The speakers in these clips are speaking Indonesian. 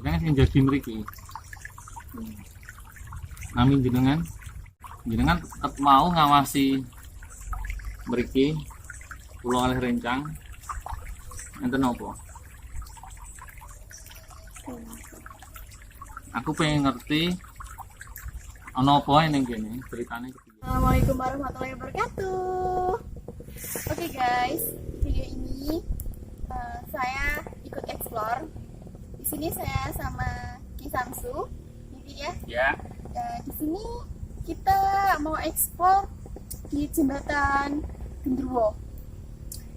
katanya sing jadi mriki. Nami jenengan tetep mau ngawasi mriki kula oleh rencang. Enten apa? Aku pengen ngerti ana apa ning kene ceritane. Assalamualaikum warahmatullahi wabarakatuh. Oke guys, video ini saya ikut explore. Di sini saya sama Ki Samsu, ya. Ya. Di sini kita mau explore di jembatan Gendruwo.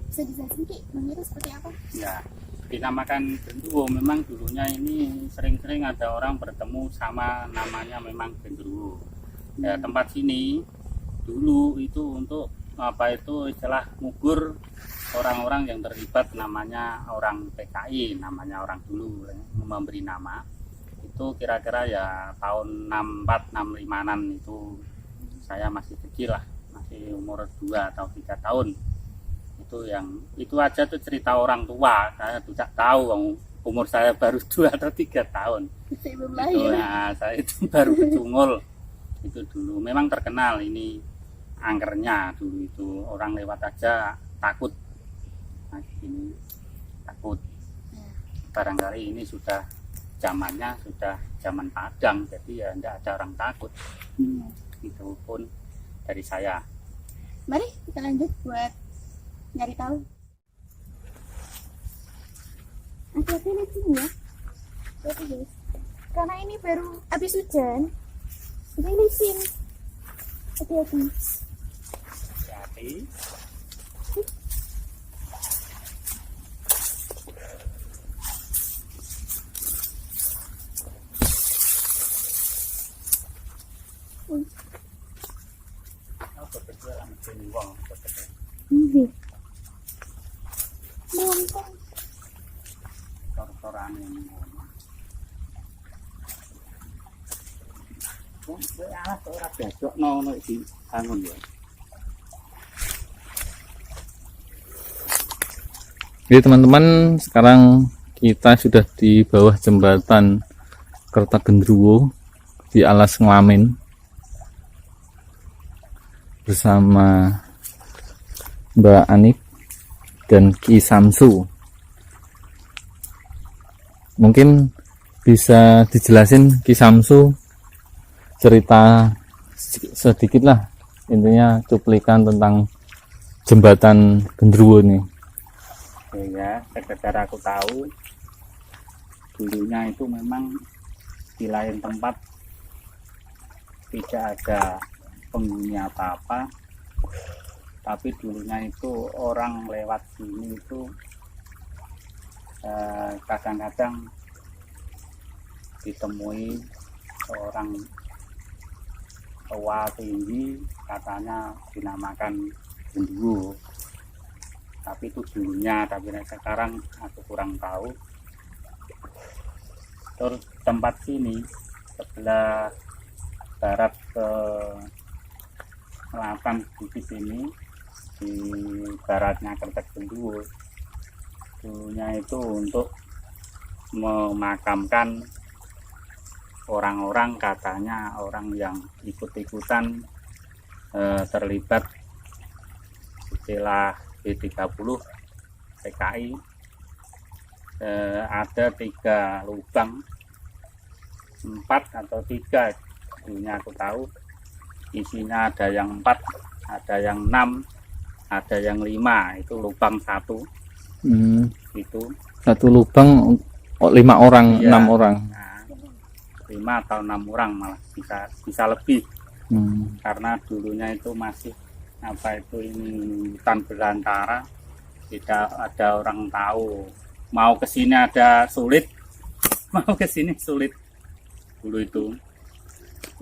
Bisa dijelasin Ki, itu seperti apa? Ya, dinamakan Gendruwo. Memang dulunya ini sering-sering ada orang bertemu sama namanya memang Gendruwo. Ya, tempat sini dulu itu untuk istilah ngubur orang-orang yang terlibat, namanya orang PKI, namanya orang dulu memberi nama. Itu kira-kira ya tahun 64 65-an itu saya masih kecil lah, masih umur 2 atau 3 tahun. Itu aja tuh cerita orang tua, saya tidak tahu umur saya baru 2 atau 3 tahun. Saya belum lahir. Nah, saya itu baru kecungul. Itu dulu memang terkenal ini angkernya, dulu itu orang lewat aja takut. Nah, ini takut. Barangkali ini sudah zamannya sudah zaman Padang, jadi ya tidak ada orang takut. Itu pun dari saya. Mari kita lanjut buat nyari tahu. Hati-hati di sini ya. Hati guys. Karena ini baru habis hujan. Ini licin. Hati-hati. Hati. Ini. Lontong. Tor-toran ini. Ora besok nono iki bangun ya. Jadi teman-teman, sekarang kita sudah di bawah jembatan Kertagendruwo di Alas Nglamin bersama Mbak Anip dan Ki Samsu. Mungkin bisa dijelasin Ki Samsu cerita sedikit lah, intinya cuplikan tentang jembatan Gendruwo ini. Ya, sekedar aku tahu dulunya itu memang di lain tempat tidak ada penghuni apa-apa, tapi dulunya itu orang lewat sini itu kadang-kadang ditemui seorang tua tinggi, katanya dinamakan Gendruwo. Tapi itu dulunya, tapi sekarang aku kurang tahu. Terus tempat sini sebelah barat ke selatan di sini, di baratnya Kertagendruwo, dulunya itu untuk memakamkan orang-orang, katanya orang yang ikut-ikutan terlibat istilah B30 PKI. Ada 3 lubang, 4 atau 3 dulunya aku tahu. Isinya ada yang 4, ada yang 6, ada yang 5. Itu lubang 1. Itu 1 lubang 5 orang, iya, 6 orang. Nah, 5 atau 6 orang malah bisa lebih. Karena dulunya itu masih ini hutan belantara, tidak ada orang tahu. Mau ke sini ada sulit, mau ke sini sulit dulu itu.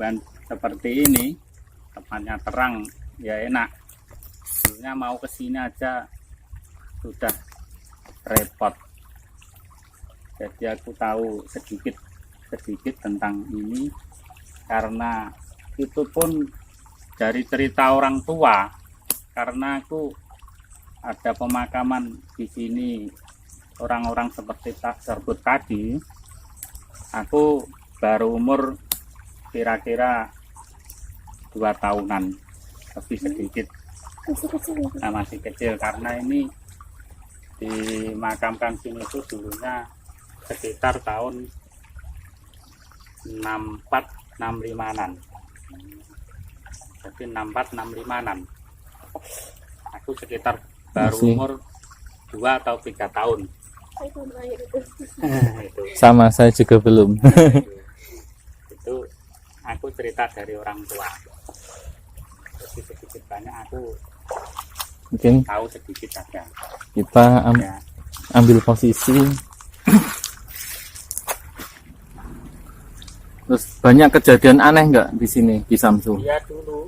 Dan seperti ini, tempatnya terang, ya enak. Dulunya mau ke sini aja sudah repot. Jadi aku tahu sedikit tentang ini, karena itu pun dari cerita orang tua, karena aku ada pemakaman di sini orang-orang seperti tersebut tadi. Aku baru umur kira-kira 2 tahunan, lebih sedikit. Masih kecil ya? Nah, masih kecil karena ini dimakamkan sini itu dulunya sekitar tahun 64-65an. Jadi 64-65an. Aku sekitar baru Masih. umur 2 atau 3 tahun. Saya belum lahir itu. Itu. Sama saya juga belum. Itu aku cerita dari orang tua. Jadi sedikit banyak aku Mungkin tahu sedikit saja. kita Ya. ambil posisi. Terus banyak kejadian aneh nggak di sini di Samsu? Iya dulu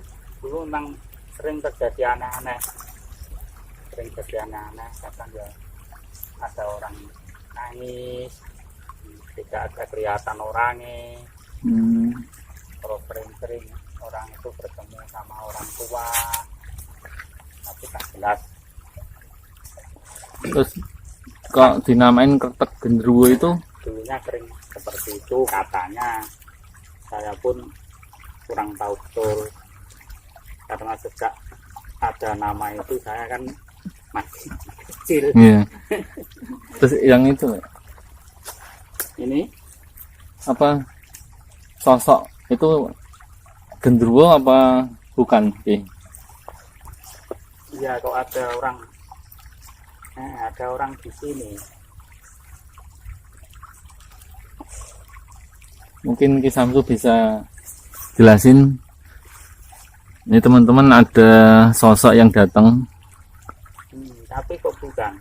memang sering terjadi aneh-aneh. Sering terjadi aneh-aneh. Kadang ya ada orang nangis, tidak ada kelihatan orangnya. Terus sering-sering orang itu bertemu sama orang tua, tapi tak jelas. Terus kok dinamain Kretek Genderuwo itu? Dulunya sering seperti itu katanya. Saya pun kurang tahu betul, karena sejak ada nama itu saya kan masih kecil. Iya. Terus yang itu Ini apa, sosok itu genderuwo apa bukan? ya kok ada orang di sini. Mungkin Ki Samsu bisa jelasin. Ini teman-teman ada sosok yang datang. Tapi kok bukan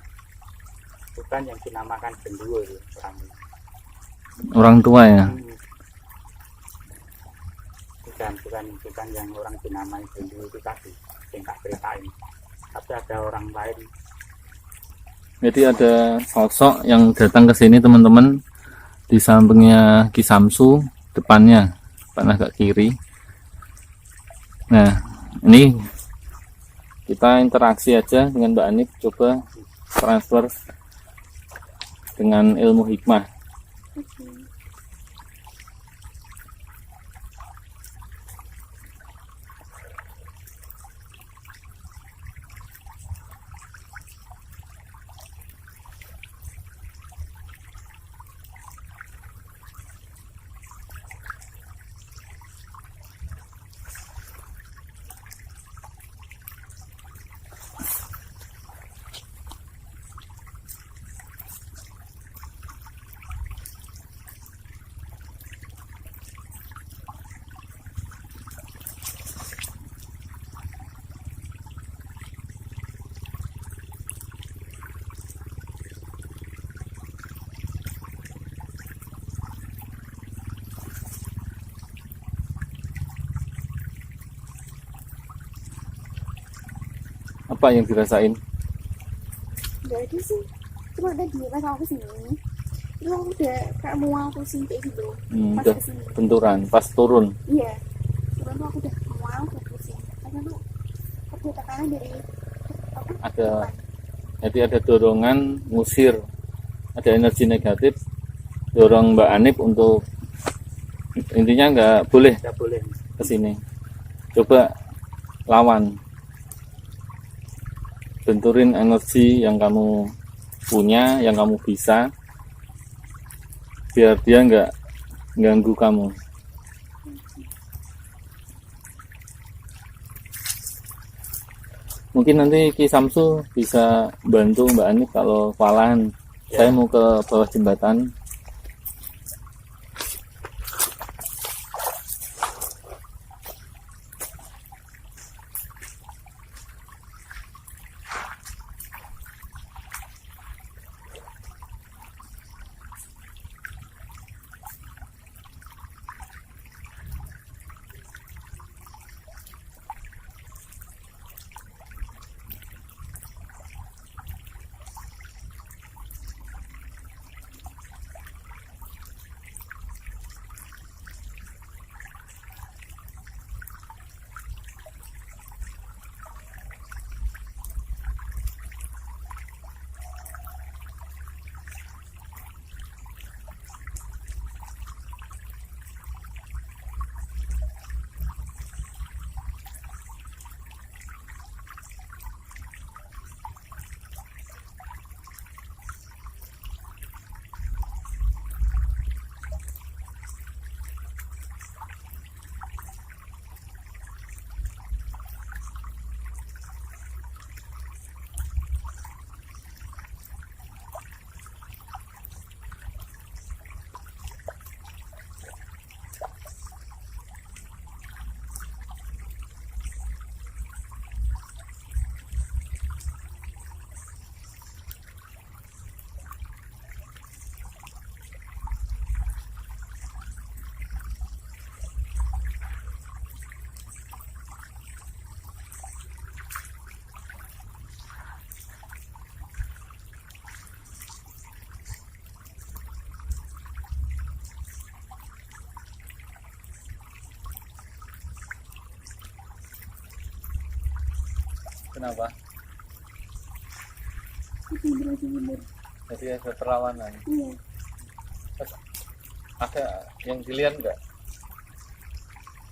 yang dinamakan genderuwo itu orang ini. Orang tua ya. Bukan yang orang dinamai genderuwo itu tadi yang tak ceritain, tapi ada orang lain. Jadi ada sosok yang datang ke sini teman-teman, di sampingnya Ki Samsu, depan agak kiri. Nah, ini kita interaksi aja dengan Mbak Anip, coba transfer dengan ilmu hikmah. Apa yang dirasain? Nggak ada sih, cuma ada dia pas aku kesini. Itu aku udah kayak mual pusing kayak gitu. Pas Udah kesini. benturan, pas turun. Iya, turun tuh aku udah mual, udah pusing. Karena tuh ada tekanan dari apa? Ada, depan. jadi ada dorongan ngusir, ada energi negatif, dorong Mbak Anip untuk, intinya nggak boleh Tidak boleh. ke sini. Coba lawan, benturin energi yang kamu punya, yang kamu bisa, biar dia nggak ganggu kamu. Mungkin nanti Ki Samsu bisa bantu Mbak Anip kalau kewalahan. Ya. Saya mau ke bawah jembatan. Kenapa? Bener. Jadi ada perlawanan. Iya. Terus ada yang dilihat nggak?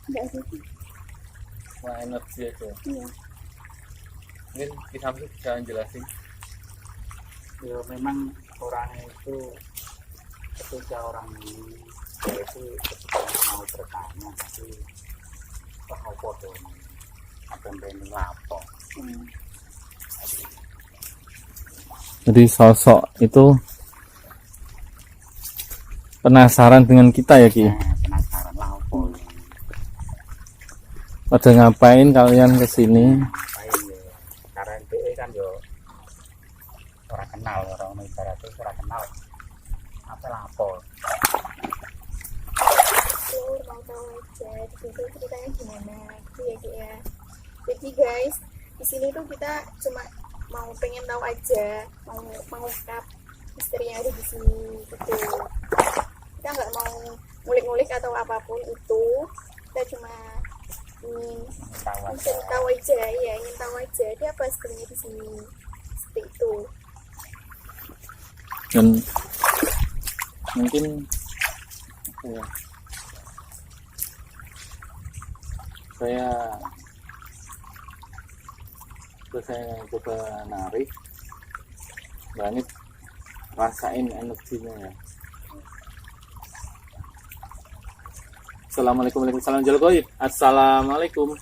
Enggak ada sih. Wah, energi aja. Iya. Mungkin Ki Samsu bisa jelasin. Ya memang orangnya itu ketika orang ini dia itu ketika mau bertanya tapi apa tuh apa yang lapor. Jadi sosok itu penasaran dengan kita ya Ki. Penasaran lapor. Pada ngapain kalian kesini? Karena dia kan yo orang kenal, orang ibarat itu orang kenal. Apa lapor? Mau tahu aja itu ceritanya gimana gitu ya Ki ya. Jadi guys, di sini tuh kita cuma mau pengen tahu aja, mau mengungkap misteri yang ada di sini gitu. Kita nggak mau ngulik-ngulik atau apapun itu, kita cuma ingin tahu aja, ya ingin tahu aja dia apa sebenarnya di sini seperti itu. Dan mungkin ya, saya coba narik banget, rasain energinya ya. Assalamualaikum warahmatullahi wabarakatuh. Assalamualaikum.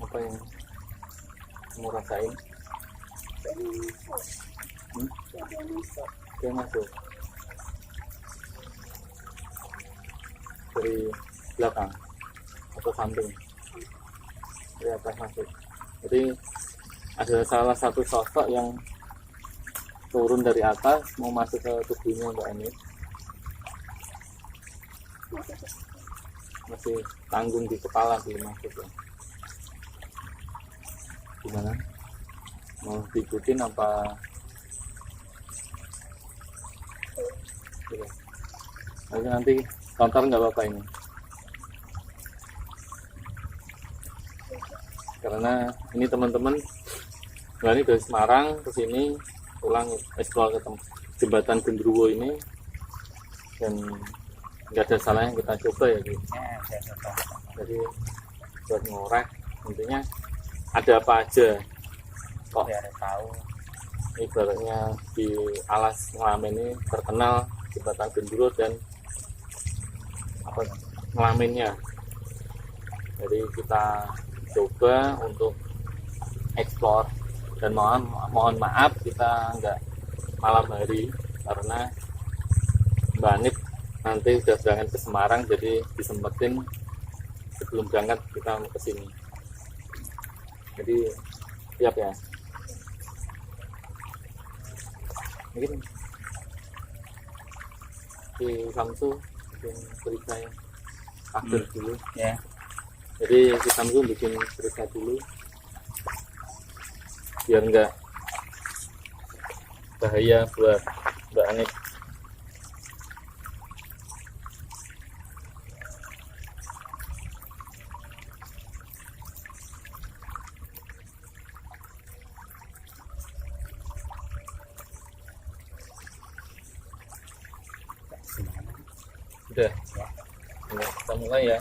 Apa yang kamu rasain? Dia masuk dari belakang atau samping, dari atas masuk. Jadi ada salah satu sosok yang turun dari atas mau masuk ke tubuhnya Mbak Ani. Masih tanggung di kepala belum masuk ya. Gimana? Mau diikutin apa? Nanti tonton nggak apa-apa ini, karena ini teman-teman ini dari Semarang ke sini pulang eksplor ke jembatan Gendruwo ini, dan nggak ada salahnya kita coba ya gitu. Jadi buat ngorek intinya ada apa aja kok Biar tahu. Ibaratnya di alas Ngelamin ini terkenal jembatan Gendruwo dan apa ngelaminnya. Jadi kita coba untuk eksplor, dan mohon maaf kita nggak malam hari karena Mbak Anip nanti udah berangkat ke Semarang, jadi disempetin sebelum berangkat kita ke sini. Jadi siap ya. Mungkin di Samsu bikin cerita yang akhir dulu Ya. Jadi di Samsu bikin cerita dulu biar enggak bahaya buat Mbak Anip. Udah ya, kita mulai ya.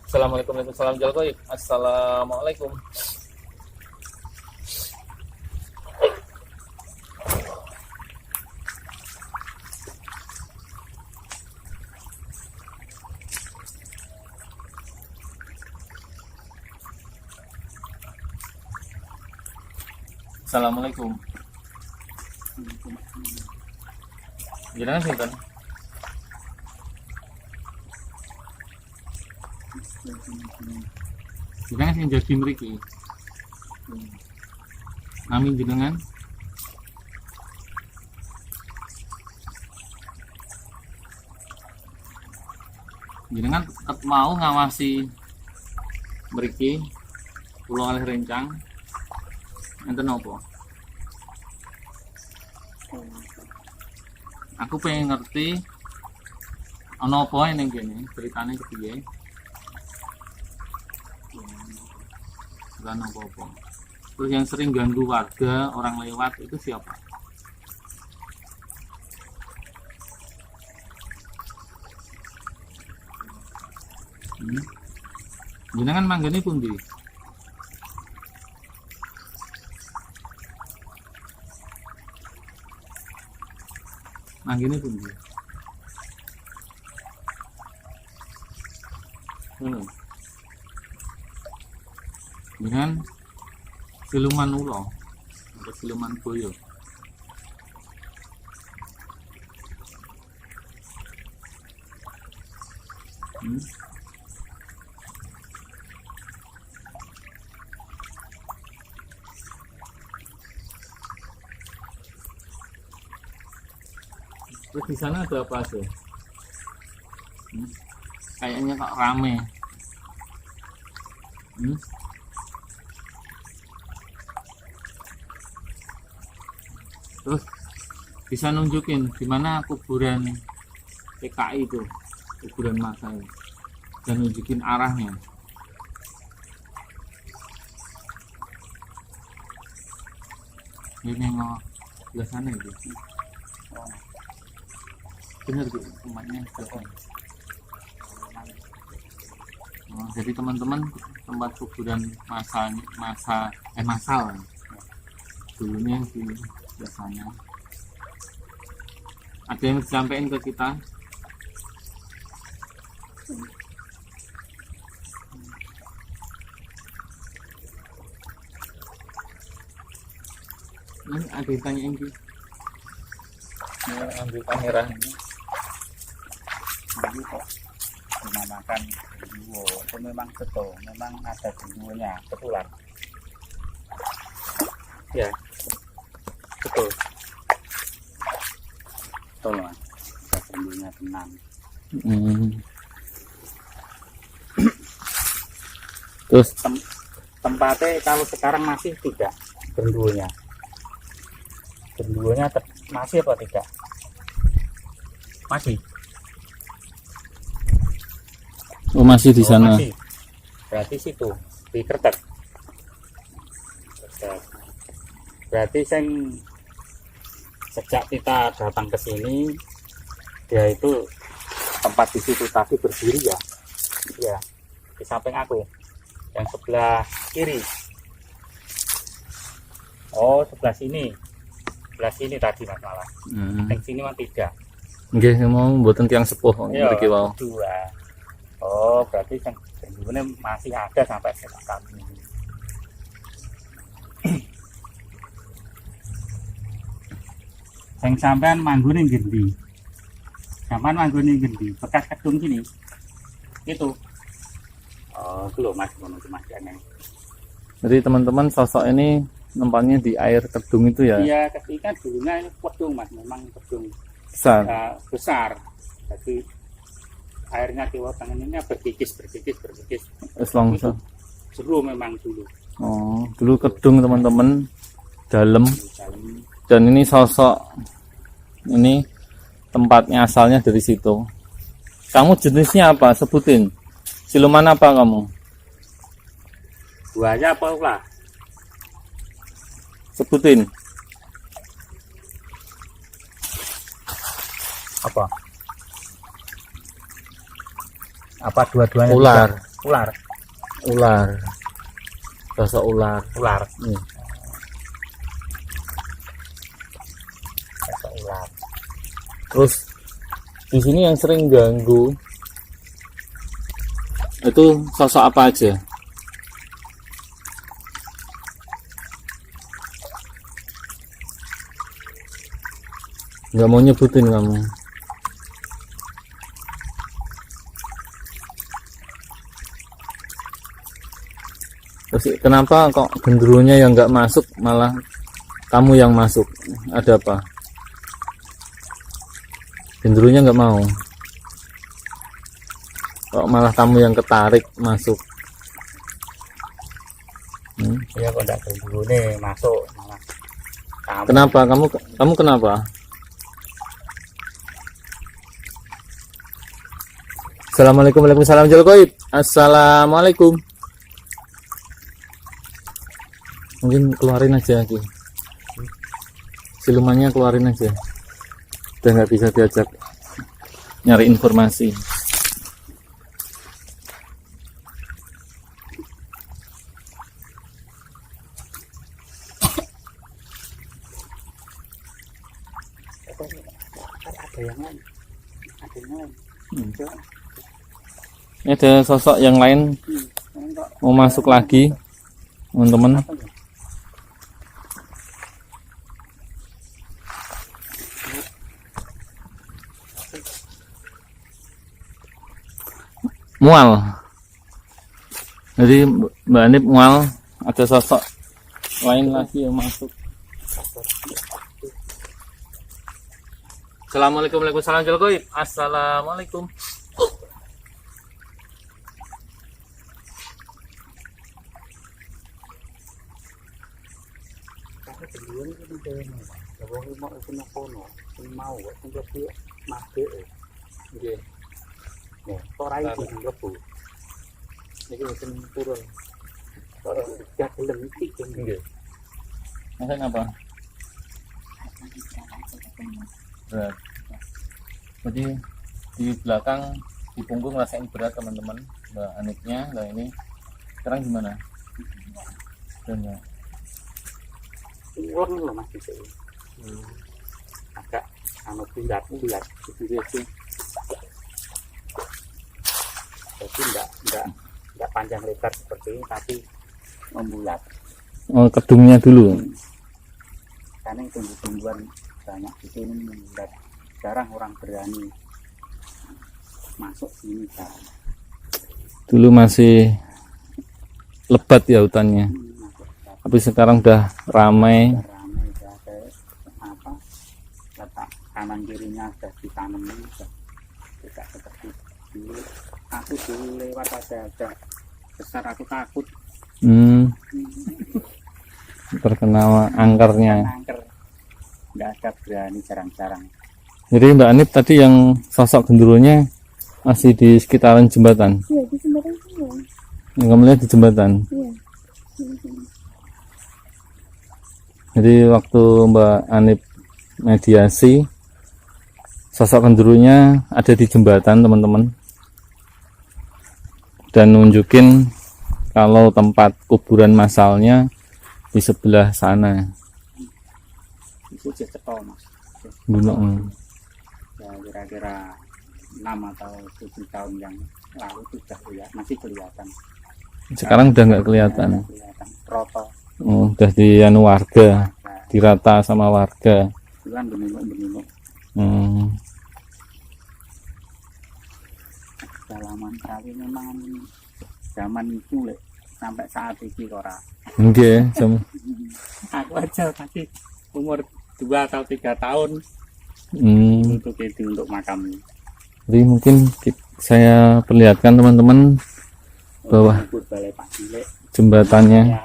Assalamualaikum warahmatullahi wabarakatuh. Assalamualaikum. Assalamualaikum. Jenengan sinten? Jenengan sing jadi mriki. Amin jenengan. Jenengan tetep mau ngawasi mriki kula oleh rencang enten apa? Aku pengen ngerti ana apa ning kene, ceritane kepiye? Bukan apa-apa. Terus yang sering ganggu warga, orang lewat itu siapa? Jenengan manggene pundi? Manggene pundi? Dengan siluman ulo atau siluman boyo. Terus di sana ada apa aja? Kayaknya kok rame. Terus bisa nunjukin di mana kuburan PKI itu, kuburan massa itu, dan nunjukin arahnya. Ini nengok sebelah sana itu. Bener tuh tempatnya. Jadi teman-teman, tempat kuburan massal dulunya di biasanya. Ada yang disampaikan ke kita? Ini ada yang tanyain sih. Ini ambil kamera ini. Ini kok dinamakan genderuwo, itu memang betul, memang ada genderuwonya, betulan. Ya, betul. Betul mas, ada genderuwonya tenang. Terus Tempatnya kalau sekarang masih tidak genderuwonya. Genderuwonya masih apa tidak? Masih. oh, masih di sana. Masih. Berarti situ di Kertek. Berarti sejak kita datang ke sini, dia itu tempat di situ tadi berdiri ya. Ya, di samping aku. Yang sebelah kiri. Oh, sebelah sini. Sebelah sini tadi mas malah. Yang sini mah tidak. Nggih, mau mboten tiyang sepuh mriki wae. Dua. Oh, berarti yang genderuwonya masih ada sampai sekarang ini. Yang sampean manggon ning ngendi? Sampean manggon ning ngendi? Bekas kedung sini. Itu. Oh, itu loh mas, ngono Mas Janeng. Jadi teman-teman, sosok ini nampaknya di air kedung itu ya? Iya, ketika dulunya ini kedung mas, memang kedung Besar. besar. Jadi airnya di tangannya berkikis. Longso. Seru memang dulu. Oh, dulu kedung teman-teman, dalam. Dalam. Dan ini sosok ini tempatnya asalnya dari situ. Kamu jenisnya apa? Sebutin. Siluman apa kamu? Buaya apa ular? Sebutin. Apa? Apa dua-duanya? Ular. Ular. Ular. Sosok ular. Ular. Sosok ular. Terus di sini yang sering ganggu itu sosok apa aja? Nggak mau nyebutin kamu. Terus kenapa kok genderuwonya yang nggak masuk, malah kamu yang masuk? Ada apa? Genderuwonya nggak mau. Kok malah kamu yang ketarik masuk? ndak gendruwone masuk malah. Kenapa? Kamu kenapa? Assalamualaikum warahmatullahi wabarakatuh. Assalamualaikum. Mungkin keluarin aja lagi. Silumannya keluarin aja. Udah nggak bisa diajak nyari informasi. Ada yang lain. Coba. Ini ada sosok yang lain mau masuk lagi, teman-teman. Mual. Jadi Mbak Anip mual, ada sosok lain lagi yang masuk. Assalamualaikum warahmatullahi wabarakatuh. Assalamualaikum. Ini musim turun. Ya gelem iki Nggih. Maksud apa? Berat. Jadi di belakang di punggung rasain berat teman-teman. Mbak Anipnya, nah ini sekarang gimana? Dan ya. ulun lho Mas itu. Agak bulat gitu sih. Jadi enggak panjang lebar seperti ini tapi membulat. Oh, kedungnya dulu. Karena tumbuh-tumbuhan banyak di sini membulat. Jarang orang berani masuk sini kan. Dulu masih lebat ya hutannya. Tapi sekarang udah ramai. Ramai udah ada apa? Letak kanan kirinya sudah ditanam sudah tidak seperti dulu. Aku dulu lewat ada besar aku takut. Terkenal angkernya. Angker. Nggak ada berani, jarang-jarang. Jadi Mbak Anip tadi yang sosok genderuwonya masih di sekitaran jembatan. Iya, di jembatan semua. Yang kamu lihat di jembatan. Iya. Jadi waktu Mbak Anip mediasi, sosok genderuwonya ada di jembatan teman-teman. Dan nunjukin kalau tempat kuburan massalnya di sebelah sana. Itu cetol Mas. Gunung. Ya, kira-kira 6 atau 7 tahun yang lalu itu sudah masih kelihatan. Sekarang udah nggak kelihatan. Kelihatan proto. Oh, udah di anu warga, dirata sama warga. Itu kan benimuk. Dalaman kali memang zaman itu sampai saat ini ora. Nggih, Aku aja tadi umur 2 atau 3 tahun untuk itu untuk makam ini. Jadi mungkin saya perlihatkan teman-teman bahwa jembatannya. Ya.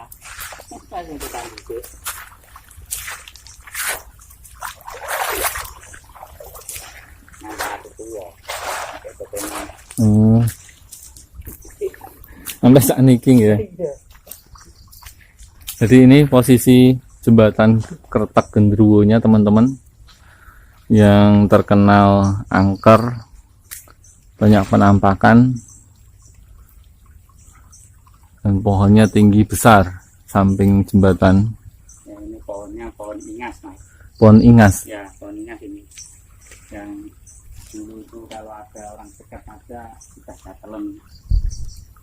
Sampai saat ini ya. Jadi ini posisi jembatan Kertek Genderuwonya teman-teman, yang terkenal angker, banyak penampakan, dan pohonnya tinggi besar samping jembatan. Ya, ini pohonnya pohon ingas Mas. Pohon ingas. Ya, pohon ingas ini yang dulu itu kalau ada orang dekat saja kita telan.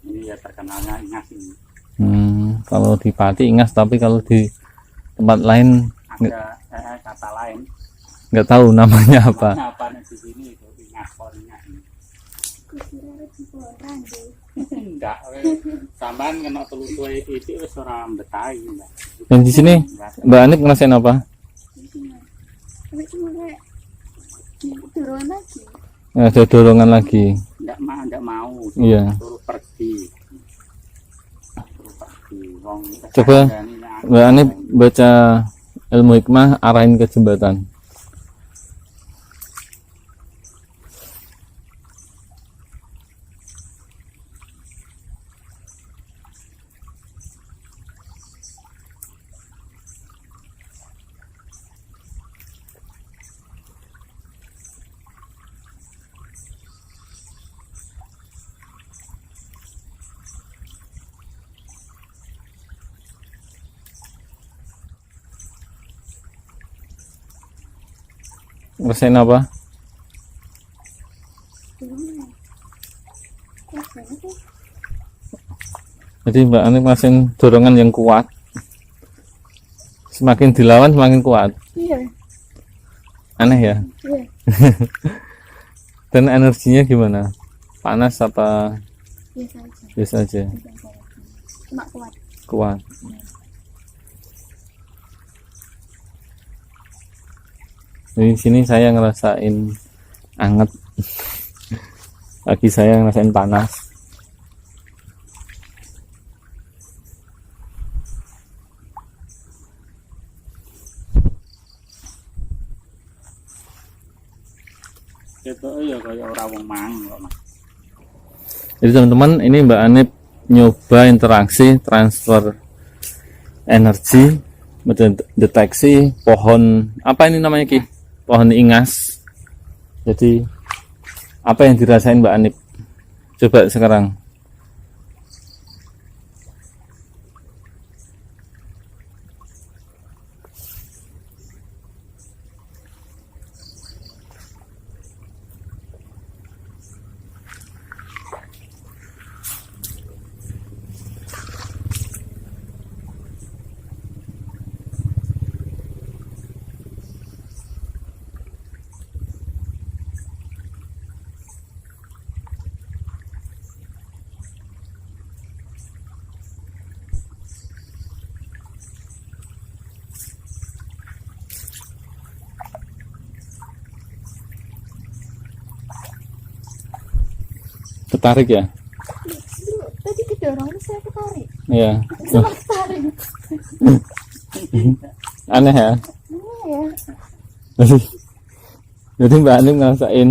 Ini ya terkenalnya ingas ini. Kalau di Pati ingas, tapi kalau di tempat lain ada kata lain. Nggak tahu namanya apa. Apa di sini itu ingas, pohon ingas ini. Enggak, sampean kena telu tuwe itu wis ora mbetahi. Dan di sini Mbak Anip ngerasain apa? Dorongan lagi. Ada dorongan lagi. Enggak mau. Iya. Suruh pergi. Wong Coba Mbak Ani baca ilmu hikmah, arahin ke jembatan. Rasain apa? Jadi Mbak Ani ngerasain dorongan yang kuat. Semakin dilawan semakin kuat. Iya. Aneh ya. Iya. Dan energinya gimana? Panas apa Biasa aja. biasa aja? Biasa aja. Cuma kuat. Kuat. Di sini saya ngerasain anget. Kaki saya ngerasain panas. Itu ya kayak orang wong mang kok, Mas. Jadi teman-teman, ini Mbak Anip nyoba interaksi transfer energi, mendeteksi pohon apa ini namanya Ki? Pohon ingas. Jadi apa yang dirasain Mbak Anip? Coba sekarang. Tertarik ya? Tadi kedorong saya ketarik. Iya. Sama ketarik. Aneh ya? Iya ya. Jadi Mbak Anip ngerasain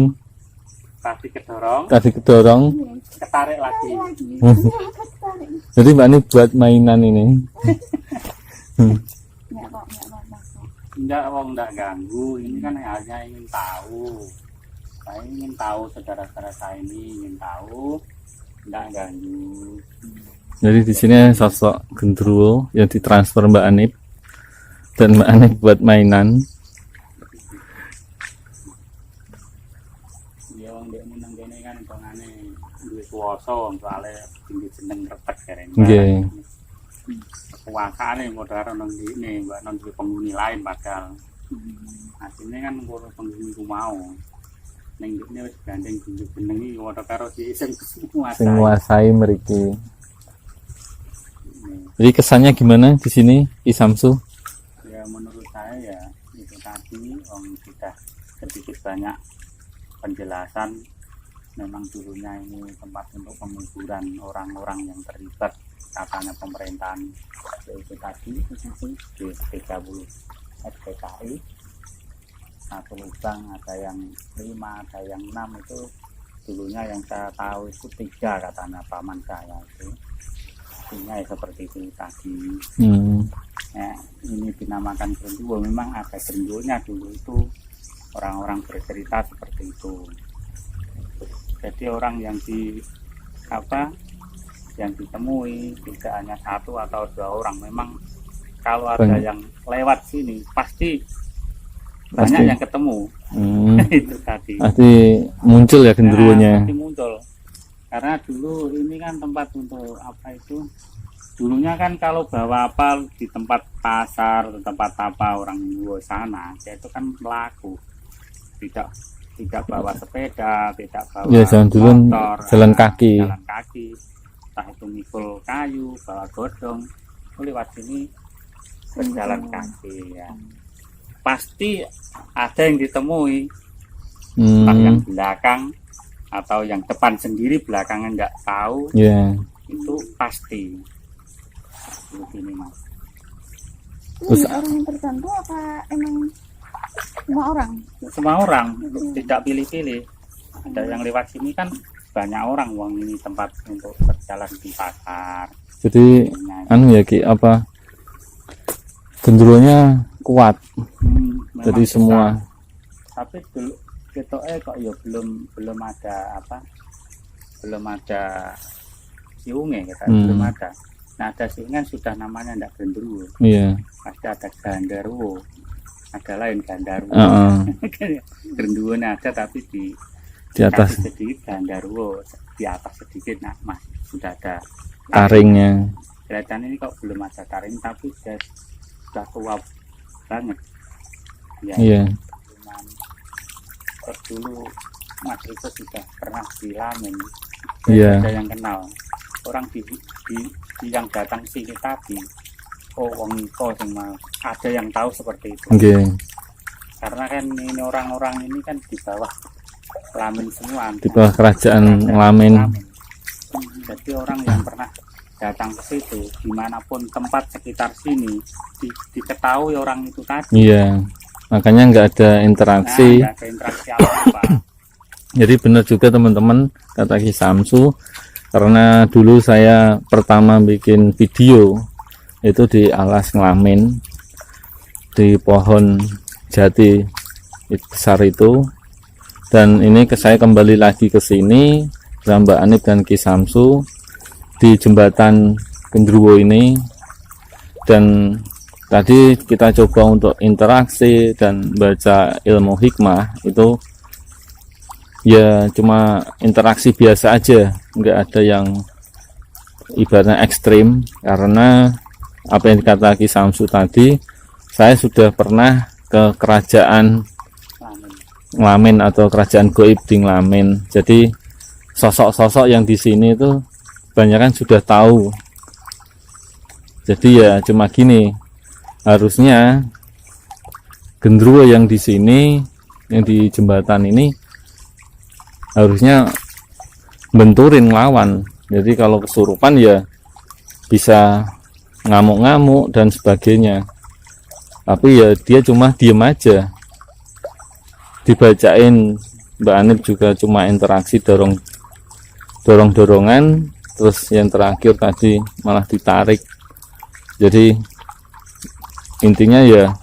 Tadi kedorong, tadi kedorong. ketarik lagi. Lagi. Iya, ketarik. Jadi Mbak Anip buat mainan ini. Enggak kok, enggak. Enggak, wong enggak ganggu. Ini kan hanya ingin tahu. Saya ingin tahu saudara-saudara saya ini ingin tahu, enggak ganggu. Jadi di sini sosok genderuwo yang ditransfer Mbak Anip dan Mbak Anip buat mainan. Ya wong ndek meneng kene kan hitungane duwe kuwasa wong soalé tinggi jeneng repet karene. Nggih. Kekuasaane modal nang ndine, mbak nang duwe penghuni lain padahal. Asline kan ngono penghuni ku mau. Ning ndekne wis gandeng jeneng iki padha karo si sing Sing kuasa. nguasai mriki. Jadi kesannya gimana di sini Ki Samsu? Ya menurut saya ya itu tadi om sudah sedikit banyak penjelasan. Memang dulunya ini tempat untuk penghiburan orang-orang yang terlibat katanya pemerintahan itu tadi di 30 SPKI satu lubang ada yang 5 ada yang 6 itu dulunya yang saya tahu itu 3 katanya paman saya itu artinya ya seperti itu tadi. Ya, ini dinamakan genderuwo. Memang ada genderuwonya dulu itu orang-orang bercerita seperti itu. Jadi orang yang yang ditemui tidak hanya 1 atau 2 orang. Memang kalau ada yang lewat sini pasti banyak yang ketemu. Itu tadi. Pasti muncul ya genderuwonya. Pasti muncul. Karena dulu ini kan tempat untuk apa itu? Dulunya kan kalau bawa apa di tempat pasar, tempat apa orang luar sana, itu kan pelaku. Tidak bawa sepeda, tidak bawa Ya, jalan dulu motor, jalan kaki. Jalan kaki. Entah itu mikul kayu, bawa godong, lewat sini berjalan kaki ya. Pasti ada yang ditemui, entah yang belakang atau yang depan sendiri, belakangnya nggak tahu. Ya. Itu pasti. Begini Mas. Ini orang yang tertentu apa emang semua orang? Semua orang, tidak pilih-pilih. Ada yang lewat sini kan banyak orang, uang ini tempat untuk berjalan di pasar. Jadi anu ya Ki, apa genderuwonya kuat. Jadi memang semua besar. Tapi dulu ketoknya kok ya belum ada apa, belum ada siungnya kita belum ada. Nah ada siungan sudah namanya ndak genderuwo. iya. Pasti ada gandarwo, ada lain gandarwo. Genderuwo ada tapi Di atas kaki sedikit gandarwo, di atas sedikit nah masih sudah ada taringnya. kelihatan ini kok belum ada taring tapi sudah tua banget ya. Iya. Cuman terus dulu Mas Riko sudah pernah di Lamen. Iya. Ada yang kenal orang di yang datang sini tadi, oh wong Iko ada yang tahu seperti itu. Oke. Karena kan ini orang-orang ini kan di bawah Lamen semua, Di bawah kerajaan Lamen. Jadi orang yang pernah datang ke situ dimanapun tempat sekitar sini diketahui orang itu tadi. Iya. Makanya nggak ada interaksi. Nggak ada interaksi apa-apa. Jadi benar juga teman-teman kata Ki Samsu, karena dulu saya pertama bikin video itu di alas Nglamin, di pohon jati besar itu, dan ini saya kembali lagi ke sini dengan Mbak Anip dan Ki Samsu di jembatan Genderuwo ini, dan tadi kita coba untuk interaksi dan baca ilmu hikmah itu ya cuma interaksi biasa aja, nggak ada yang ibaratnya ekstrim. Karena apa yang dikata Ki Samsu tadi, saya sudah pernah ke kerajaan Nglamin atau kerajaan goib di Nglamin. Jadi sosok-sosok yang di sini itu banyak kan sudah tahu. Jadi ya cuma gini, harusnya genderuwo yang di sini, yang di jembatan ini harusnya benturin lawan. Jadi kalau kesurupan ya bisa ngamuk-ngamuk dan sebagainya. Tapi ya dia cuma diem aja. Dibacain Mbak Anip juga cuma interaksi dorong-dorongan, terus yang terakhir tadi malah ditarik. Jadi intinya ya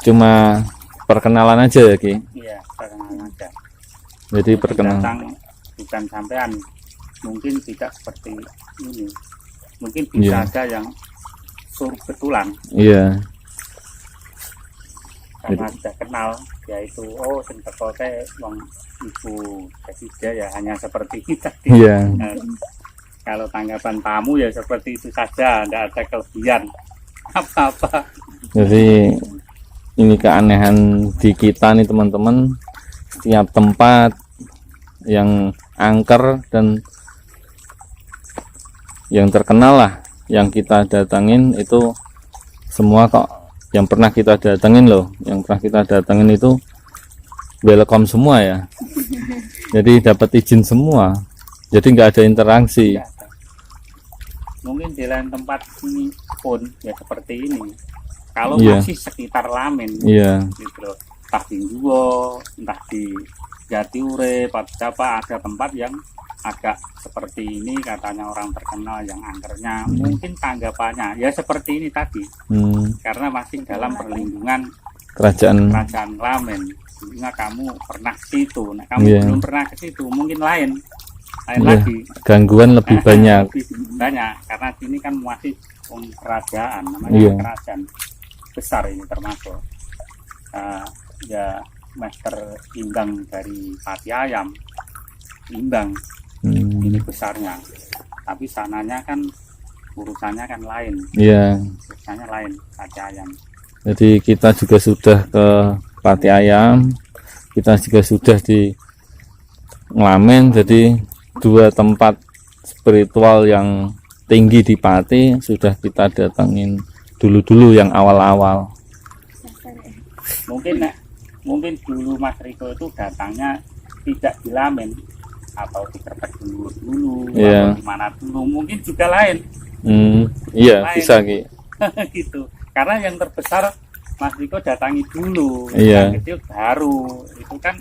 cuma perkenalan aja ya Ki. Iya, perkenalan aja. Jadi perkenalan. Datang bukan sampean, mungkin tidak seperti ini. Mungkin bisa ada yang suruh betulan. Iya. Karena sudah kenal, yaitu oh sing teko teh wong ibu. Jadi dia ya hanya seperti kita. Iya. Kalau tanggapan tamu ya seperti itu saja, tidak ada kelebihan apa-apa. Jadi ini keanehan di kita nih teman-teman, setiap tempat yang angker dan yang terkenal lah yang kita datangin itu semua kok yang pernah kita datengin loh, yang pernah kita datengin itu welcome semua ya. Jadi dapat izin semua, jadi nggak ada interaksi. Mungkin di lain tempat ini pun ya seperti ini. Kalau Iya. masih sekitar Lamen, Iya. gitu loh. Entah di Nguwo, entah di Jatiurep, apa ada tempat yang agak seperti ini katanya orang terkenal yang angkernya. Mungkin tanggapannya ya seperti ini tadi, karena masih dalam perlindungan Kerajaan. Lamen. Sehingga kamu pernah ke situ, nah kamu Iya. belum pernah ke situ, mungkin lain Iya. lagi. Gangguan lebih banyak. Lebih banyak karena sini kan masih kerajaan, namanya Iya. kerajaan besar ini termasuk ya master imbang dari Pati Ayam, imbang ini besarnya, tapi sananya kan urusannya kan lain. Iya. Urusannya lain Pati Ayam. Jadi kita juga sudah ke Pati Ayam, kita juga sudah di Nglamin. Jadi dua tempat spiritual yang tinggi di Pati sudah kita datangin dulu-dulu yang awal-awal. Mungkin dulu Mas Riko itu datangnya tidak di Lamen atau di Kertek dulu Iya. atau di mana dulu, mungkin juga lain. Iya, Lain. bisa Ki. Gitu. karena yang terbesar Mas Riko datangi dulu, Iya. yang kecil baru. Itu kan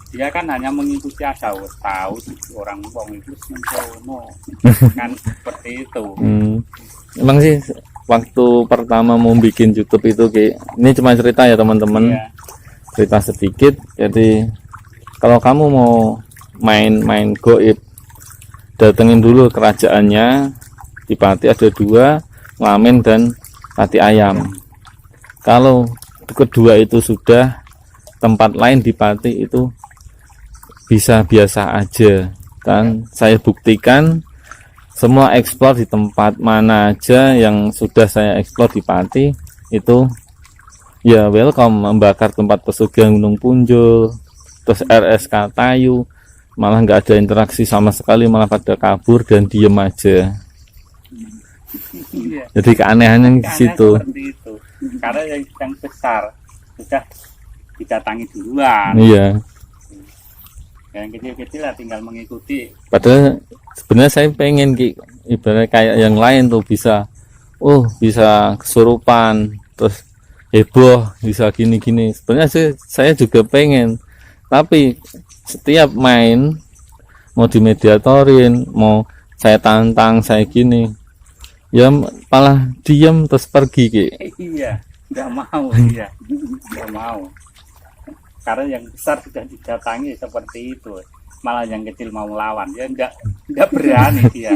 dia kan hanya mengikuti aja, wes tahu sih orang wong itu sempono kan seperti itu. Emang sih waktu pertama mau bikin YouTube itu Ki, ini cuma cerita ya teman-teman, Iya. cerita sedikit. Jadi kalau kamu mau main goib, datengin dulu kerajaannya di Pati, ada 2, Ngamen dan Pati Ayam. Kalau kedua itu sudah, tempat lain di Pati itu bisa biasa aja. Dan saya buktikan semua eksplor di tempat mana aja yang sudah saya eksplor di Pati itu ya welcome. Membakar tempat pesugihan Gunung Punjul, terus RSK Tayu, malah nggak ada interaksi sama sekali, malah pada kabur dan diem aja. Iya. Jadi keanehannya di Karena situ. seperti itu. Karena yang besar sudah didatangi duluan. Iya. Yang kecil-kecil lah tinggal mengikuti. Padahal sebenarnya saya pengen Ki, ibaratnya kayak yang lain tuh bisa, bisa kesurupan, terus heboh, bisa gini-gini. Sebenarnya sih saya juga pengen, tapi setiap main mau dimediatorin, mau saya tantang, saya gini, ya malah diam terus pergi Ki. Iya, nggak mau, iya, nggak mau. Karena yang besar sudah didatangi seperti itu, malah yang kecil mau lawan, ya nggak berani dia.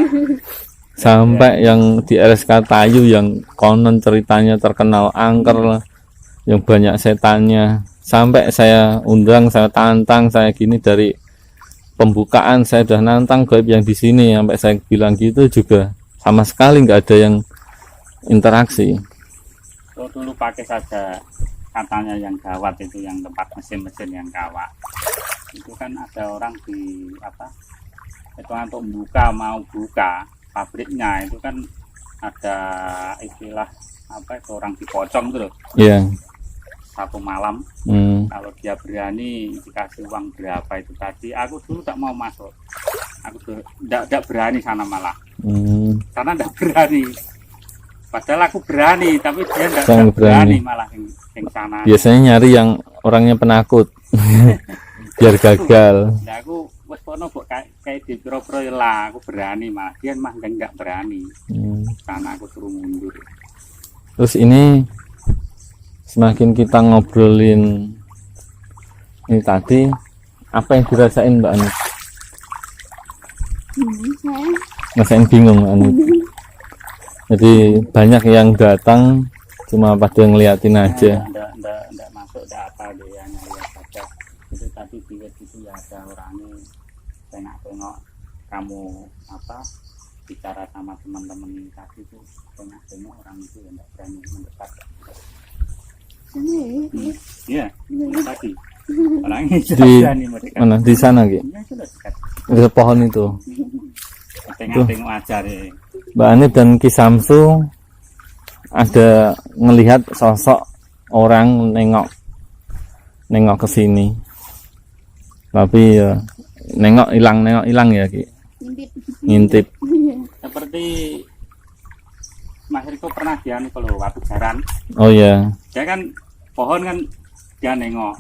Sampai yang di RSK Tayu yang konon ceritanya terkenal angker lah, yang banyak setannya, sampai saya undang, saya tantang, saya gini, dari pembukaan saya udah nantang goib yang di sini, sampai saya bilang gitu juga sama sekali nggak ada yang interaksi. So, dulu pakai saja katanya yang gawat itu, yang tempat mesin-mesin yang gawat itu kan ada orang di apa itu untuk mau buka pabriknya, itu kan ada istilah apa itu, orang dipocong itu loh. Iya. Satu malam kalau dia berani dikasih uang berapa itu tadi, aku dulu tak mau masuk, aku tidak berani sana malah. Karena tidak berani, padahal aku berani tapi dia tidak berani malah yang sana. Biasanya nyari yang orangnya penakut biar gagal. Nah, aku wes kono kok kayak di pro-pro lah, aku berani, malah dia mah enggak berani. Karena aku suruh mundur. Terus ini semakin kita ngobrolin ini tadi, apa yang dirasain Mbak Anit? Saya Ngerasain bingung Mbak Anit. Jadi banyak yang datang cuma pada ngeliatin aja. Enggak masuk, enggak apa dia hanya lihat saja. Itu tadi pikir itu ya ada orangnya, tengok kamu apa bicara sama teman-teman ini tadi itu, tengok orang itu yang enggak berani mendekat. Iya, tadi orangnya Di berani mendekat. mana? Di sana Ki? Ya sudah dekat. Di pohon itu. Tengok aja deh. Mbak Anit dan Ki Samsu ada ngelihat sosok orang nengok ke sini, tapi ya nengok hilang ya Ki, ngintip. Seperti Mas Riko pernah dia nih kalau waktu jaran, Oh ya, dia kan pohon kan dia nengok,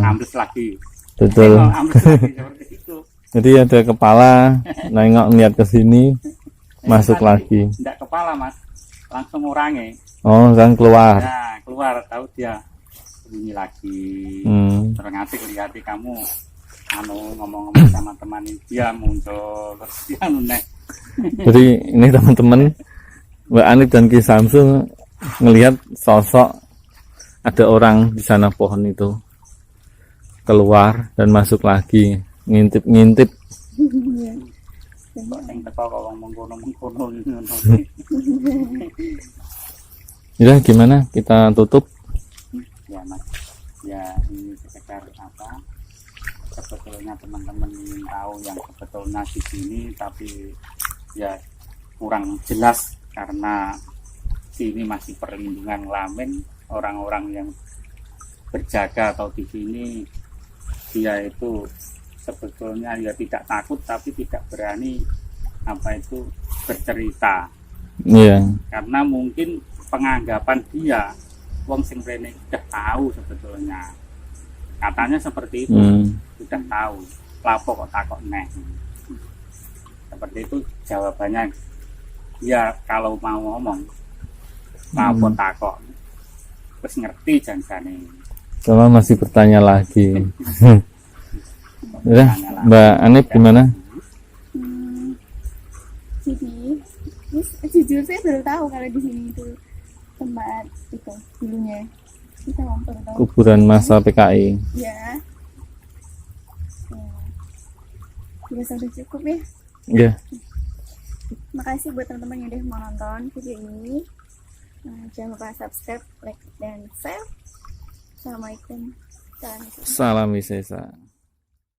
ambles lagi, betul. nengok, ambles lagi seperti itu. Jadi ada kepala nengok lihat ke sini, masuk lagi. Tidak kepala Mas, langsung orangnya. Oh, kan keluar. Nah, keluar, tahu dia bunyi lagi. Terus lihat kamu ngomong-ngomong sama teman ini, dia muncul terus dia nuneh. Jadi ini teman-teman, Mbak Anit dan Ki Samsu ngelihat sosok ada orang di sana pohon itu, keluar dan masuk lagi, ngintip. Kok yang teko kok mengkono. Ya gimana kita tutup? Ya Mas, ya ini sekedar apa, sebetulnya teman-teman ingin tahu yang sebetulnya di sini, tapi ya kurang jelas karena sini masih perlindungan Ngamen. Orang-orang yang berjaga atau di sini dia itu sebetulnya ya tidak takut tapi tidak berani apa itu bercerita. Iya. Karena mungkin penganggapan dia wong sing rene udah tahu sebetulnya, katanya seperti itu. Sudah tahu, lapo kok takok neh, seperti itu jawabannya. Ya kalau mau ngomong lapo takok terus ngerti janjane. Kalau masih bertanya lagi. Ya, Mbak Anip gimana? Jadi jujur saya baru tahu kalau di sini itu tempat itu dulunya kita baru tahu. Kuburan masa PKI. Ya. Ya sudah cukup ya. Iya. Makasih buat teman-teman yang udah mau nonton video ini. Jangan lupa subscribe, like, dan share. Assalamualaikum. Salam. Salam Wisesa.